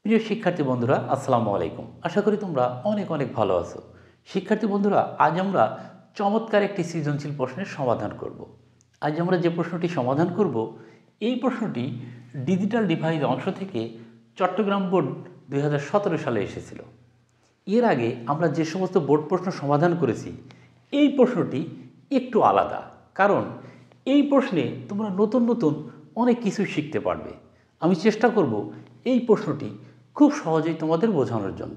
প্রিয় শিক্ষার্থী বন্ধুরা, আসসালামু আলাইকুম। আশা করি তোমরা অনেক অনেক ভালো আছো। শিক্ষার্থী বন্ধুরা, আজ আমরা চমৎকার একটি সৃজনশীল প্রশ্নের সমাধান করব। আজ আমরা যে প্রশ্নটি সমাধান করব, এই প্রশ্নটি ডিজিটাল ডিভাইস অংশ থেকে চট্টগ্রাম বোর্ড 2017 সালে এসেছিল। এর আগে আমরা যে সমস্ত বোর্ড প্রশ্ন সমাধান করেছি, এই প্রশ্নটি একটু আলাদা, কারণ এই প্রশ্নে তোমরা নতুন নতুন অনেক কিছু শিখতে পারবে। আমি চেষ্টা করব এই প্রশ্নটি খুব সহজেই তোমাদের বোঝানোর জন্য।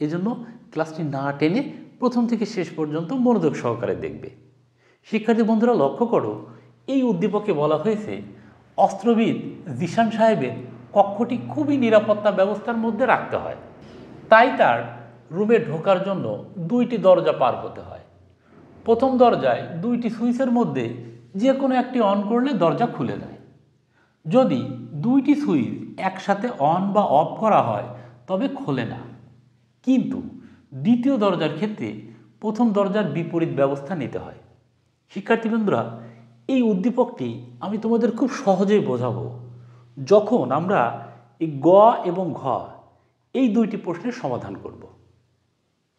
এজন্য ক্লাসটি না টেনে প্রথম থেকে শেষ পর্যন্ত মনোযোগ সহকারে দেখবে। শিক্ষার্থী বন্ধুরা, লক্ষ্য করো, এই উদ্দীপকে বলা হয়েছে অস্ত্রবিদ জিশান সাহেবের কক্ষটি খুবই নিরাপত্তা ব্যবস্থার মধ্যে রাখতে হয়, তাই তার রুমে ঢোকার জন্য দুইটি দরজা পার হতে হয়। প্রথম দরজায় দুইটি সুইচের মধ্যে যে কোনো একটি অন করলে দরজা খুলে যায়। যদি দুইটি সুইচ একসাথে অন বা অফ করা হয় তবে খোলে না। কিন্তু দ্বিতীয় দরজার ক্ষেত্রে প্রথম দরজার বিপরীত ব্যবস্থা নিতে হয়। শিক্ষার্থীবৃন্দরা, এই উদ্দীপকটি আমি তোমাদের খুব সহজেই বোঝাবো যখন আমরা এই গ এবং ঘ এই দুইটি প্রশ্নের সমাধান করব।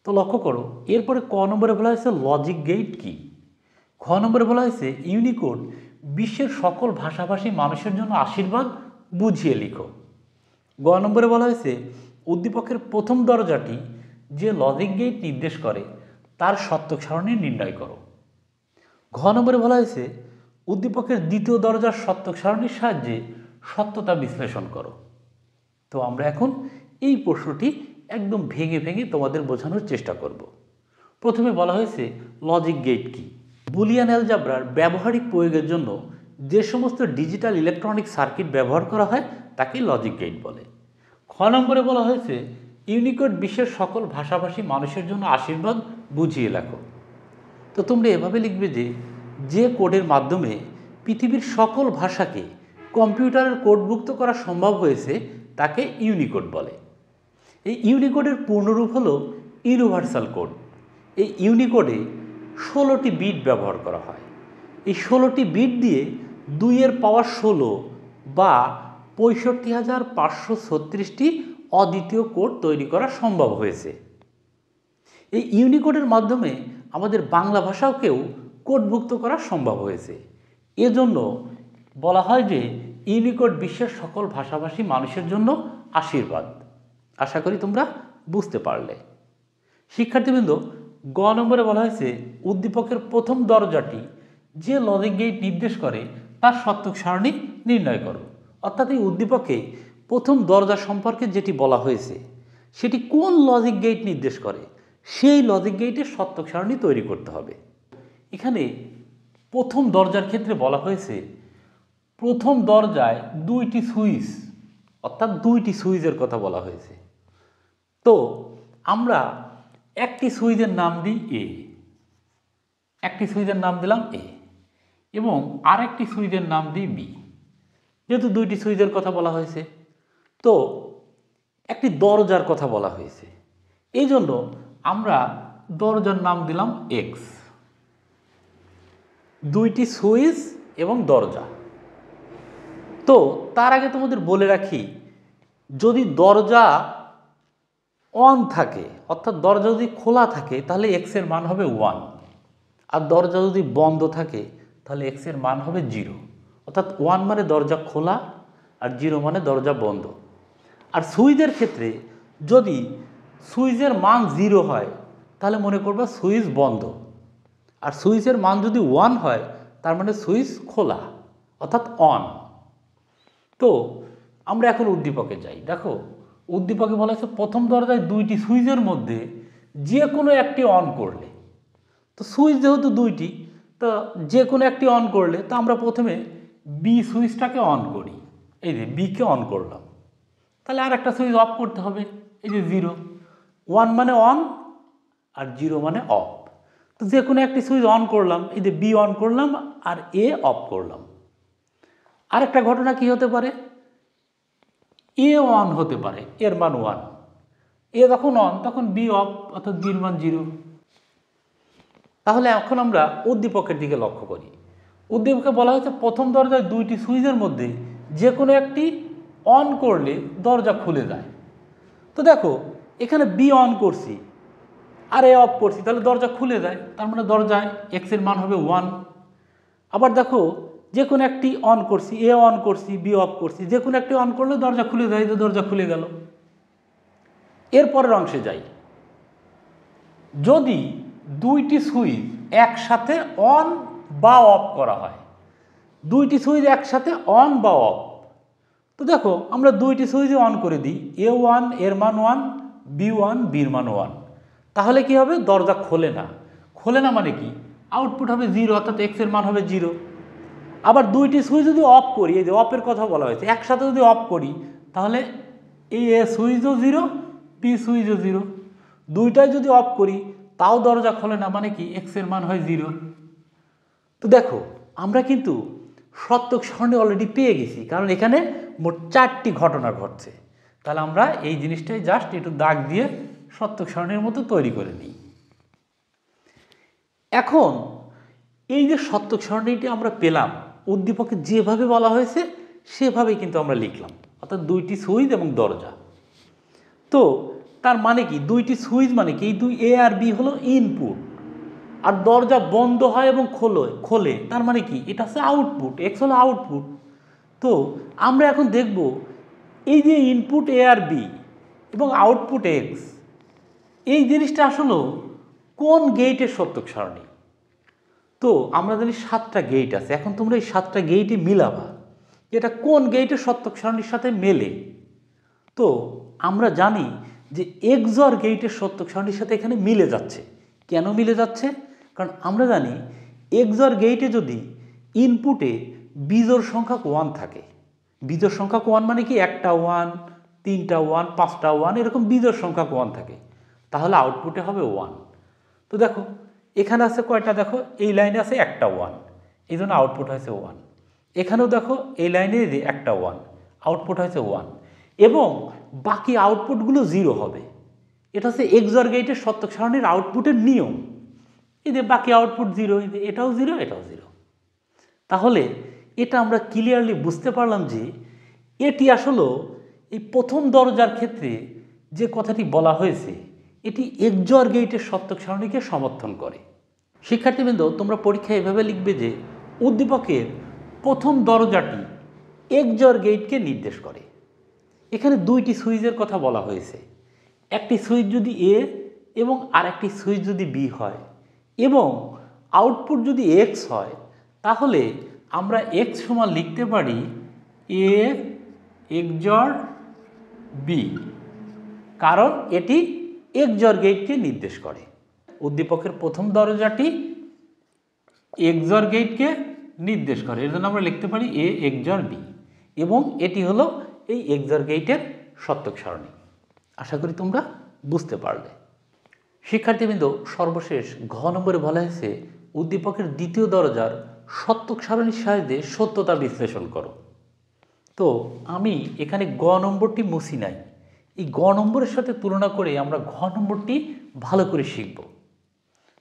তো লক্ষ্য করো, এরপরে ক নম্বরে বলা হয়েছে লজিক গেট কি। খ নম্বরে বলা হয়েছে ইউনিকোড বিশ্বের সকল ভাষাভাষী মানুষের জন্য আশীর্বাদ, বুঝিয়ে লিখো। গ নম্বরে বলা হয়েছে উদ্দীপকের প্রথম দরজাটি যে লজিক গেট নির্দেশ করে তার সত্যক সারণী নির্ণয় করো। ঘ নম্বরে বলা হয়েছে উদ্দীপকের দ্বিতীয় দরজার সত্যক সারণীর সাহায্যে সত্যতা বিশ্লেষণ করো। তো আমরা এখন এই প্রশ্নটি একদম ভেঙে ভেঙে তোমাদের বোঝানোর চেষ্টা করব। প্রথমে বলা হয়েছে লজিক গেট কি। বুলিয়ান অ্যালজাবরার ব্যবহারিক প্রয়োগের জন্য যে সমস্ত ডিজিটাল ইলেকট্রনিক সার্কিট ব্যবহার করা হয় তাকে লজিক গেট বলে। খ নম্বরে বলা হয়েছে ইউনিকোড বিশ্বের সকল ভাষাভাষী মানুষের জন্য আশীর্বাদ, বুঝিয়ে লেখো। তো তোমরা এভাবে লিখবে যে কোডের মাধ্যমে পৃথিবীর সকল ভাষাকে কম্পিউটারের কোডভুক্ত করা সম্ভব হয়েছে তাকে ইউনিকোড বলে। এই ইউনিকোডের পূর্ণরূপ হলো ইউনিভার্সাল কোড। এই ইউনিকোডে 16টি বিট ব্যবহার করা হয়। এই 16টি বিট দিয়ে 2 পাওয়ার 16 বা 65,536টি অদ্বিতীয় কোড তৈরি করা সম্ভব হয়েছে। এই ইউনিকোডের মাধ্যমে আমাদের বাংলা ভাষাকেও কোডভুক্ত করা সম্ভব হয়েছে। এজন্য বলা হয় যে ইউনিকোড বিশ্বের সকল ভাষাভাষী মানুষের জন্য আশীর্বাদ। আশা করি তোমরা বুঝতে পারলে। শিক্ষার্থীবৃন্দ, গ নম্বরে বলা হয়েছে উদ্দীপকের প্রথম দরজাটি যে লজিক গেট নির্দেশ করে তার সত্যক সারণী নির্ণয় করো। অর্থাৎ এই উদ্দীপকে প্রথম দরজা সম্পর্কে যেটি বলা হয়েছে সেটি কোন লজিক গেট নির্দেশ করে সেই লজিক গেটের সত্যক সারণী তৈরি করতে হবে। এখানে প্রথম দরজার ক্ষেত্রে বলা হয়েছে প্রথম দরজায় দুইটি সুইচ, অর্থাৎ দুইটি সুইচের কথা বলা হয়েছে। তো আমরা একটি সুইচের নাম দিই এ, একটি সুইচের নাম দিলাম এ, এবং আরেকটি সুইচের নাম দিই বি। যেহেতু দুইটি সুইচের কথা বলা হয়েছে, তো একটি দরজার কথা বলা হয়েছে, এই জন্য আমরা দরজার নাম দিলাম এক্স। দুইটি সুইচ এবং দরজা। তো তার আগে তোমাদের বলে রাখি, যদি দরজা অন থাকে, অর্থাৎ দরজা যদি খোলা থাকে তাহলে এক্সের মান হবে 1, আর দরজা যদি বন্ধ থাকে তাহলে এক্সের মান হবে 0। অর্থাৎ 1 মানে দরজা খোলা আর 0 মানে দরজা বন্ধ। আর সুইচের ক্ষেত্রে যদি সুইচের মান 0 হয় তাহলে মনে করবা সুইচ বন্ধ, আর সুইচের মান যদি 1 হয় তার মানে সুইচ খোলা, অর্থাৎ অন। তো আমরা এখন উদ্দীপকে যাই। দেখো, উদ্দীপকে বলা হয়েছে প্রথম দরজায় দুইটি সুইচের মধ্যে যে কোনো একটি অন করলে, তো সুইচ যেহেতু দুইটি, তো যে কোনো একটি অন করলে তো আমরা প্রথমে বি সুইচটাকে অন করি। এই যে বিকে অন করলাম, তাহলে আর একটা সুইচ অফ করতে হবে। এই যে 0, 1 মানে অন আর 0 মানে অফ। তো যে কোনো একটি সুইচ অন করলাম, এই যে বি অন করলাম আর এ অফ করলাম। আরেকটা ঘটনা কি হতে পারে, এ অন হতে পারে, এর মান 1, এ যখন অন তখন বি অফ, অর্থাৎ বির মান 0। তাহলে এখন আমরা উদ্দীপকের দিকে লক্ষ্য করি। উদ্দীপকে বলা হয়েছে প্রথম দরজায় দুইটি সুইচের মধ্যে যে কোনো একটি অন করলে দরজা খুলে যায়। তো দেখো এখানে বি অন করছি আর এ অফ করছি, তাহলে দরজা খুলে যায়, তার মানে দরজায় এক্সের মান হবে 1। আবার দেখো যে কোনো একটি অন করছি, এ অন করছি, বি অফ করছি, যে কোনো একটি অন করলে দরজা খুলে যায়, যে দরজা খুলে গেল। এরপরের অংশে যাই। যদি দুইটি সুইচ একসাথে অন বা অফ করা হয়, দুইটি সুইচ একসাথে অন বা অফ, তো দেখো আমরা দুইটি সুইচই অন করে দিই, A1 এর মান 1, B1 বির মান 1, তাহলে কি হবে? দরজা খোলে না। খোলে না মানে কি? আউটপুট হবে 0, অর্থাৎ এক্স এর মান হবে 0। আবার দুইটি সুইচ যদি অফ করি, এই যে অফের কথা বলা হয়েছে, একসাথে যদি অফ করি তাহলে এই এ সুইচও 0, বি সুইচও 0, দুইটাই যদি অফ করি তাও দরজা খোলে না, মানে কি? এক্স এর মান হয় 0। তো দেখো আমরা কিন্তু সত্যক সারণী অলরেডি পেয়ে গেছি, কারণ এখানে মোট 4টি ঘটনা ঘটছে। তাহলে আমরা এই জিনিসটাই জাস্ট একটু দাগ দিয়ে সত্যক সারণীর মতো তৈরি করে নিই। এখন এই যে সত্যক সারণীটি আমরা পেলাম, উদ্দীপকে যেভাবে বলা হয়েছে সেভাবেই কিন্তু আমরা লিখলাম, অর্থাৎ দুইটি সুইচ এবং দরজা। তো তার মানে কি? দুইটি সুইচ মানে কি? এই দুই এ আর বি হলো ইনপুট, আর দরজা বন্ধ হয় এবং খোলে, তার মানে কি? এটা হচ্ছে আউটপুট, এক্স হলো আউটপুট। তো আমরা এখন দেখব এই যে ইনপুট এ আর বি এবং আউটপুট এক্স, এই জিনিসটা আসলে কোন গেটের সত্যক সারণী। তো আমরা জানি 7টা গেট আছে, এখন তোমরা এই 7টা গেটে মিলাবা এটা কোন গেটের সত্যক সারণীর সাথে মেলে। তো আমরা জানি যে এক্সঅর গেটের সত্যক সারণীর সাথে এখানে মিলে যাচ্ছে। কেন মিলে যাচ্ছে? কারণ আমরা জানি এক্সঅর গেটে যদি ইনপুটে বিজোড় সংখ্যক 1 থাকে, বিজোড় সংখ্যক 1 মানে কি? 1টা 1, 3টা 1, 5টা 1, এরকম বিজোড় সংখ্যক 1 থাকে, তাহলে আউটপুটে হবে 1। তো দেখো এখানে আছে কয়টা? দেখো এই লাইনে আছে 1টা 1, এই জন্য আউটপুট হয়েছে 1। এখানেও দেখো এই লাইনে একটা 1, আউটপুট হয়েছে 1, এবং বাকি আউটপুটগুলো 0 হবে। এটা হচ্ছে এক্সঅর গেটের সত্যক সারণীর আউটপুটের নিয়ম। এই যে বাকি আউটপুট 0, এই যে এটাও 0, এটাও 0। তাহলে এটা আমরা ক্লিয়ারলি বুঝতে পারলাম যে এটি আসলে এই প্রথম দরজার ক্ষেত্রে যে কথাটি বলা হয়েছে এটি এক্সঅর গেটের সত্যক সারণীকে সমর্থন করে। শিক্ষার্থীবৃন্দ, তোমরা পরীক্ষায় এভাবে লিখবে যে উদ্দীপকের প্রথম দরজাটি এক্সঅর গেটকে নির্দেশ করে। এখানে দুইটি সুইচের কথা বলা হয়েছে, একটি সুইচ যদি এ এবং আরেকটি সুইচ যদি বি হয় এবং আউটপুট যদি এক্স হয়, তাহলে আমরা এক্স সমান লিখতে পারি এ এক্সঅর বি, কারণ এটি এক্সঅর গেটকে নির্দেশ করে। উদ্দীপকের প্রথম দরজাটি এক্সঅর গেটকে নির্দেশ করে, এর জন্য আমরা লিখতে পারি এ এক্সঅর বি, এবং এটি হলো এই এক্সঅর গেটের সত্যক সারণী। আশা করি তোমরা বুঝতে পারলে। শিক্ষার্থীবৃন্দ, সর্বশেষ ঘ নম্বরে বলা হয়েছে উদ্দীপকের দ্বিতীয় দরজার সত্যক সারণীর সাহায্যে সত্যতা বিশ্লেষণ করো। তো আমি এখানে গ নম্বরটি মুছি নাই, এই গ নম্বরের সাথে তুলনা করে আমরা ঘ নম্বরটি ভালো করে শিখব।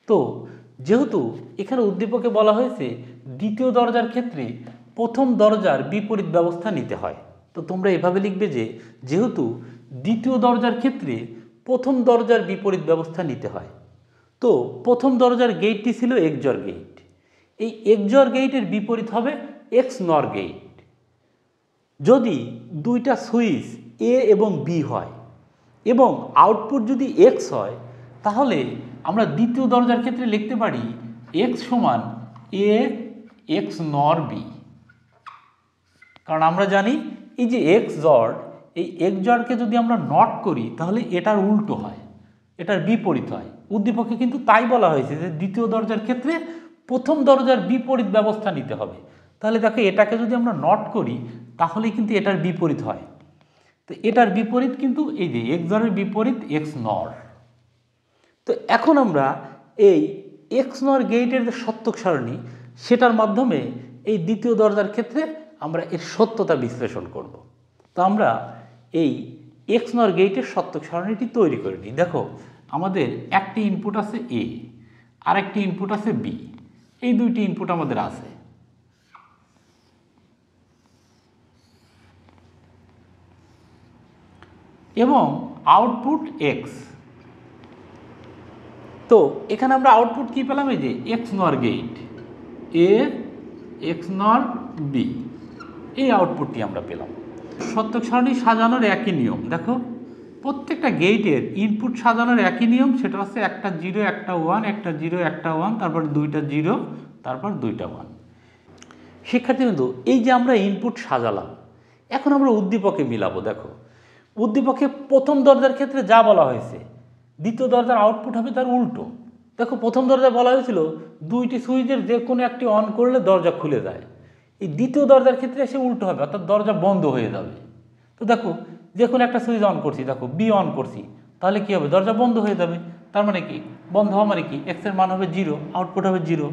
তো যেহেতু এখানে উদ্দীপকে বলা হয়েছে দ্বিতীয় দরজার ক্ষেত্রে প্রথম দরজার বিপরীত ব্যবস্থা নিতে হয়, তো তোমরা এভাবে লিখবে যে যেহেতু দ্বিতীয় দরজার ক্ষেত্রে প্রথম দরজার বিপরীত ব্যবস্থা নিতে হয়, তো প্রথম দরজার গেটটি ছিল এক্সঅর গেট, এই এক্সঅর গেটের বিপরীত হবে এক্স নর গেট। যদি দুইটা সুইচ এ এবং বি হয় এবং আউটপুট যদি এক্স হয়, তাহলে আমরা দ্বিতীয় দরজার ক্ষেত্রে লিখতে পারি এক্স সমান এ এক্স নর বি, কারণ আমরা জানি এই যে এক্স জর, এই এক্স জরকে যদি আমরা নট করি তাহলে এটার উল্টো হয়, এটার বিপরীত হয়। উদ্দীপকে কিন্তু তাই বলা হয়েছে যে দ্বিতীয় দরজার ক্ষেত্রে প্রথম দরজার বিপরীত ব্যবস্থা নিতে হবে। তাহলে দেখো এটাকে যদি আমরা নট করি তাহলে কিন্তু এটার বিপরীত হয়, তো এটার বিপরীত কিন্তু এই যে এক্স জরের বিপরীত এক্স নর। তো এখন আমরা এই এক্স নর গেটের যে সত্যক সারণী সেটার মাধ্যমে এই দ্বিতীয় দরজার ক্ষেত্রে আমরা এর সত্যতা বিশ্লেষণ করব। তো আমরা এই এক্স নর গেটের সত্যক সারণীটি তৈরি করে নিই। দেখো আমাদের একটি ইনপুট আছে এ, আরেকটি ইনপুট আছে বি, এই দুইটি ইনপুট আমাদের আছে। এবং আউটপুট এক্স। তো এখানে আমরা আউটপুট কি পেলাম, এই যে XNOR gate A XNOR B, এই আউটপুটটি আমরা পেলাম। সত্যক সারণী সাজানোর একই নিয়ম, দেখো প্রত্যেকটা গেটের ইনপুট সাজানোর একই নিয়ম, সেটা হচ্ছে একটা 0 একটা 1, একটা 0 একটা 1, তারপর দুইটা 0, তারপর দুইটা 1। শিক্ষার্থীবৃন্দু, এই যে আমরা ইনপুট সাজালাম, এখন আমরা উদ্দীপকে মিলাবো। দেখো উদ্দীপকে প্রথম দরজার ক্ষেত্রে যা বলা হয়েছে, দ্বিতীয় দরজার আউটপুট হবে তার উল্টো। দেখো প্রথম দরজায় বলা হয়েছিল দুইটি সুইচের যে কোনো একটি অন করলে দরজা খুলে যায়, এই দ্বিতীয় দরজার ক্ষেত্রে এসে উল্টো হবে, অর্থাৎ দরজা বন্ধ হয়ে যাবে। তো দেখো যে কোনো একটা সুইচ অন করছি, দেখো বি অন করছি, তাহলে কি হবে, দরজা বন্ধ হয়ে যাবে। তার মানে কি, বন্ধ হওয়া মানে কি, এক্সের মান হবে 0, আউটপুট হবে 0।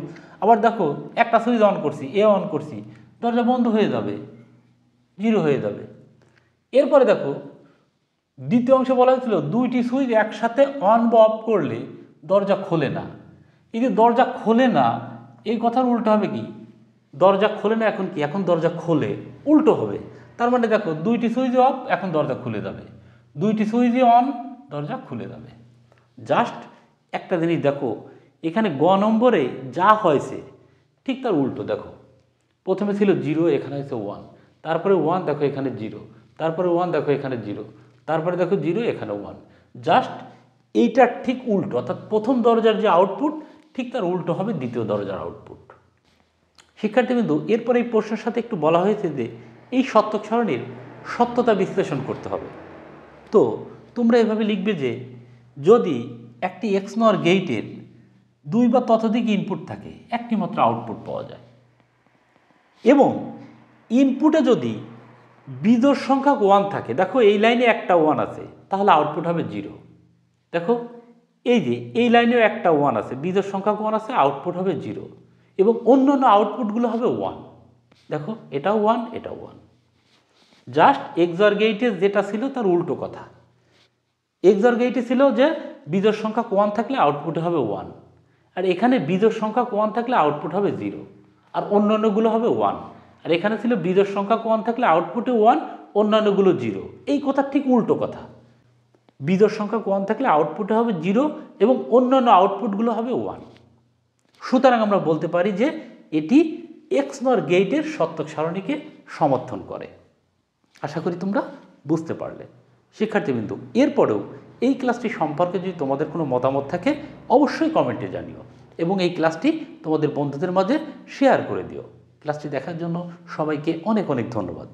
আবার দেখো একটা সুইচ অন করছি, এ অন করছি, দরজা বন্ধ হয়ে যাবে, 0 হয়ে যাবে। এরপরে দেখো দ্বিতীয় অংশে বলা হয়েছিল দুইটি সুইচ একসাথে অন বা অফ করলে দরজা খোলে না। এই যে দরজা খোলে না, এই কথার উল্টো হবে কি, দরজা খোলে না এখন কি, এখন দরজা খোলে, উল্টো হবে। তার মানে দেখো দুইটি সুইচ অফ, এখন দরজা খুলে যাবে, দুইটি সুইচ অন, দরজা খুলে যাবে। জাস্ট একটা জিনিস দেখো, এখানে গ নম্বরে যা হয়েছে ঠিক তার উল্টো। দেখো প্রথমে ছিল 0, এখানে হয়েছে 1, তারপরে 1, দেখো এখানে 0, তারপরে 1, দেখো এখানে 0, তারপরে দেখো 0, এখানে 1। জাস্ট এইটার ঠিক উল্টো, অর্থাৎ প্রথম দরজার যে আউটপুট ঠিক তার উল্টো হবে দ্বিতীয় দরজার আউটপুট। শিক্ষার্থীবৃন্দু, এরপর এই প্রশ্নের সাথে একটু বলা হয়েছে যে এই সত্যক সারণীর সত্যতা বিশ্লেষণ করতে হবে। তো তোমরা এভাবে লিখবে যে যদি একটি এক্স নর গেটের 2 বা ততোধিক ইনপুট থাকে, একটি মাত্র আউটপুট পাওয়া যায়, এবং ইনপুটে যদি বিজোড় সংখ্যক 1 থাকে, দেখো এই লাইনে একটা 1 আছে, তাহলে আউটপুট হবে 0। দেখো এই যে এই লাইনেও একটা 1 আছে, বিজোড় সংখ্যক 1 আছে, আউটপুট হবে 0, এবং অন্যান্য আউটপুটগুলো হবে 1। দেখো এটাও 1, এটাও 1। জাস্ট এক্সঅর গেটে যেটা ছিল তার উল্টো কথা। এক্সঅর গেটে ছিল যে বিজোড় সংখ্যক 1 থাকলে আউটপুট হবে 1, আর এখানে বিজোড় সংখ্যক 1 থাকলে আউটপুট হবে 0, আর অন্যান্যগুলো হবে 1। আর এখানে ছিল বিজোড় সংখ্যক 1 থাকলে আউটপুটে 1, অন্যান্যগুলো 0। এই কথা ঠিক উল্টো কথা, বিজোড় সংখ্যক 1 থাকলে আউটপুটে হবে 0 এবং অন্যান্য আউটপুটগুলো হবে 1। সুতরাং আমরা বলতে পারি যে এটি এক্স নর গেটের সত্যক সারণীকে সমর্থন করে। আশা করি তোমরা বুঝতে পারলে। শিক্ষার্থীবৃন্দু, এরপরেও এই ক্লাসটি সম্পর্কে যদি তোমাদের কোনো মতামত থাকে অবশ্যই কমেন্টে জানিও, এবং এই ক্লাসটি তোমাদের বন্ধুদের মাঝে শেয়ার করে দিও। ক্লাসটি দেখার জন্য সবাইকে অনেক অনেক ধন্যবাদ।